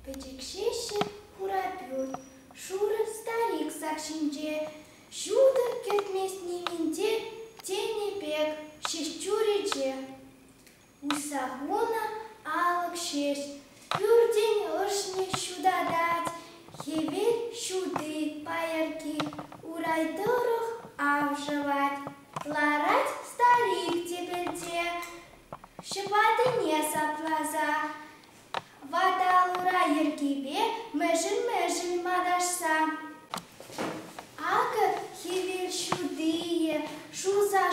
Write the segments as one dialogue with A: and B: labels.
A: Печекшеше хурапют, шуры старик сакшинже, шудыр кетмес немінде, тени пек шещурече. Усагуна алық шеш, пюрден ышне шудадать, хевель шуды паярки, урайдырых авжевать. Ларать старик тепелте, шепаты саплаза. Ваталура еркебе межін мадашса. Ага хевел шудые, шуза,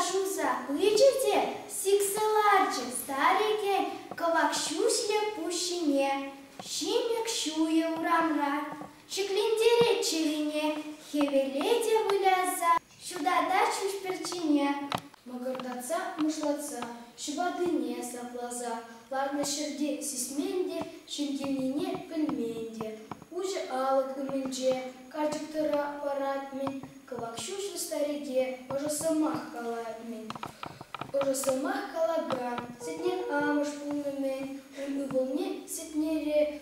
A: пычете, сикселарче старике, ковакшушле пущине, щимек шуе урамра, шеклиндере челине, хевелете выляза, шудада чушперчине.
B: Магырдаца мышлаца, шыбадыне саплаза, ларна шерде сисменде, шемкемнине пельменде. Уже алык үмінже, кардиктора паратмен, кавакшушлы старике, ожасымах калатмен. Ожасымах калаган, сетнен амыш пулнымен, үвылне сетнере,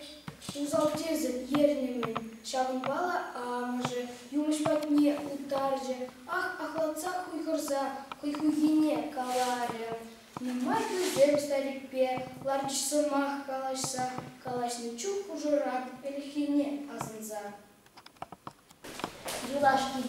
B: узалтезы ернемен, шағын бала амыжы, юмыш патне утаржы, ахлаца хуйхырза, хуйхуйгине каларе. Нумай күзем старикпе, ларчысымах калашса, калашны чук ужырат, эльхине азынза.
C: Юлашки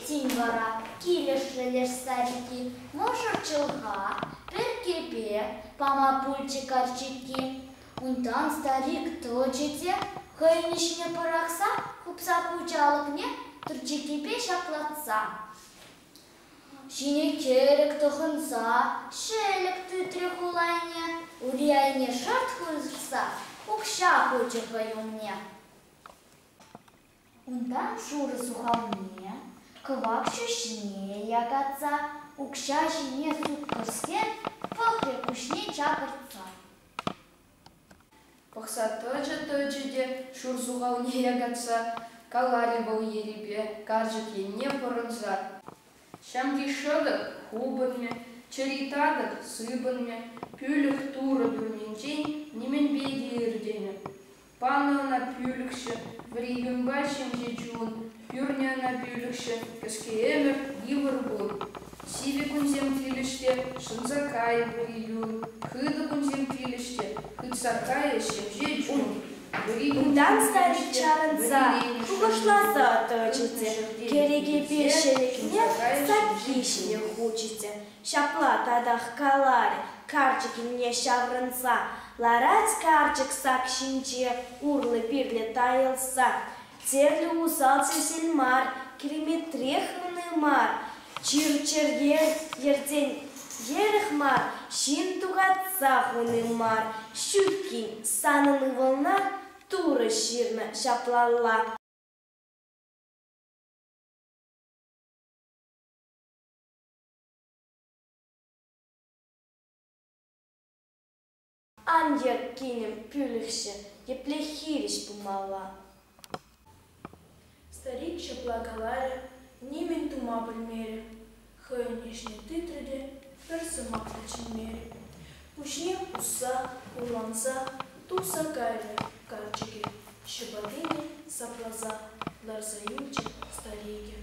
C: тень вара, килешелеш старики, можыр чылға, перкепе, пама пульче карчики. Унтан старик точете, хайнишне парақса, хупса пучалыкне, турчекепе шаклатса. Шине керек тұхынса, шелік түтре хулайне, уряйне шарт хызырса, укша хоче хайонне. Ундан шуры сухалне, кывак шушне ягатса, укша жіне сук кырскен, пахре кушне чакыртса.
B: Пақса тыжы-тыжыде шур сухалне ягатса, калари был еребе, каржык ене пырынса. Шамки шыдық хубынме, чыритадық сыбынме, пүлік туры дүрменчен немен бейде ердені. Панына пүлікші, врегімба шемже жуын, пүрнена пүлікші, кішке емір евір бұл. Сиве күнзем келіште, шынзакай бұл юн, хыды күнзем келіште, хыдсакай шемже жуын.
A: Ундан старик чарынса, кугышласа точите, кереге пешелікне сакишне хучите. Шапла тадах каларе, карчикіне шаврынса, ларать карчик сакшинче, урлы пирле тайылса. Терлі усалцы сельмар, километрехны мар, чир-чир ертен еріх мар, шин туғатса хуны мар, щуткин саныны волна, туры ширна шаплалла. Андер кинем пюлихше, еплехириш пумала.
B: Старик шапла каларе, немен тума пальмере, хайнешне титреде, персымак тачинмере. Пушне уса, уланса, туса кайле, карчике, шыбадыне саплаза, ларзаюльче старике.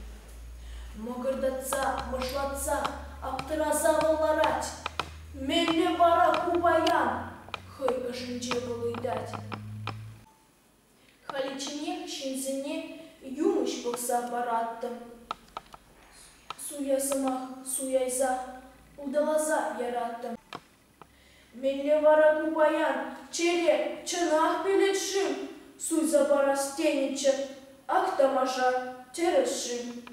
B: Могырдатса, мышлатса, аптыраза воларать, мелле вара кубаян, хай ышынче болуйдать. Халичине, шинзине, юмыш бокса бараттым. Суясымах, суяйза, удалаза яраттым. Мелле вара кубаян, чере, чынах белетшим, суйза барас тенече, ак тамаша, терешим.